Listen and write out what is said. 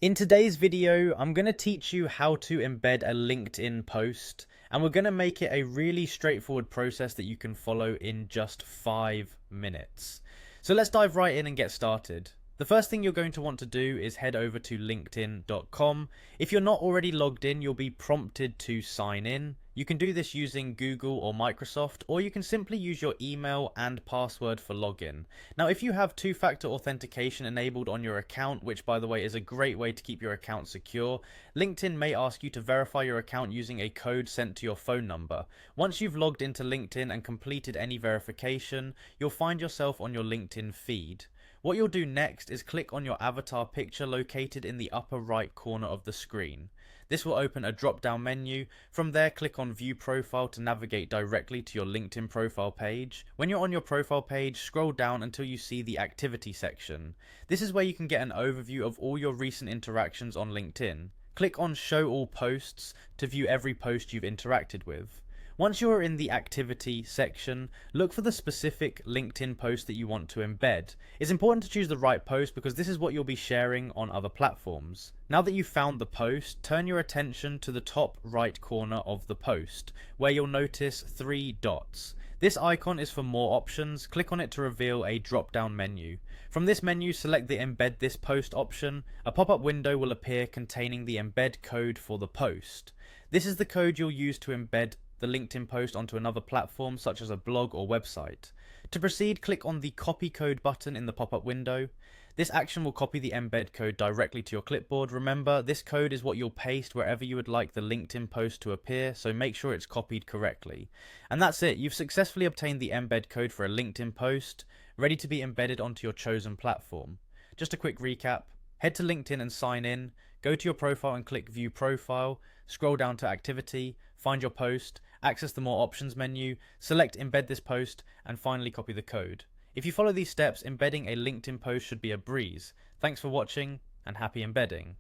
In today's video, I'm going to teach you how to embed a LinkedIn post, and we're going to make it a really straightforward process that you can follow in just 5 minutes. So let's dive right in and get started. The first thing you're going to want to do is head over to linkedin.com. If you're not already logged in, you'll be prompted to sign in. You can do this using Google or Microsoft, or you can simply use your email and password for login. Now, if you have two-factor authentication enabled on your account, which by the way is a great way to keep your account secure, LinkedIn may ask you to verify your account using a code sent to your phone number. Once you've logged into LinkedIn and completed any verification, you'll find yourself on your LinkedIn feed. What you'll do next is click on your avatar picture located in the upper right corner of the screen. This will open a drop-down menu. From there, click on View Profile to navigate directly to your LinkedIn profile page. When you're on your profile page, scroll down until you see the Activity section. This is where you can get an overview of all your recent interactions on LinkedIn. Click on Show All Posts to view every post you've interacted with. Once you are in the Activity section, look for the specific LinkedIn post that you want to embed. It's important to choose the right post because this is what you'll be sharing on other platforms. Now that you've found the post, turn your attention to the top right corner of the post, where you'll notice 3 dots. This icon is for more options. Click on it to reveal a drop-down menu. From this menu, select the Embed This Post option. A pop-up window will appear containing the embed code for the post. This is the code you'll use to embed the LinkedIn post onto another platform such as a blog or website. To proceed, click on the Copy Code button in the pop-up window. This action will copy the embed code directly to your clipboard. Remember, this code is what you'll paste wherever you would like the LinkedIn post to appear, so make sure it's copied correctly. And that's it, you've successfully obtained the embed code for a LinkedIn post, ready to be embedded onto your chosen platform. Just a quick recap. Head to LinkedIn and sign in, go to your profile and click View Profile, scroll down to Activity, find your post, access the More Options menu, select Embed This Post, and finally copy the code. If you follow these steps, embedding a LinkedIn post should be a breeze. Thanks for watching, and happy embedding.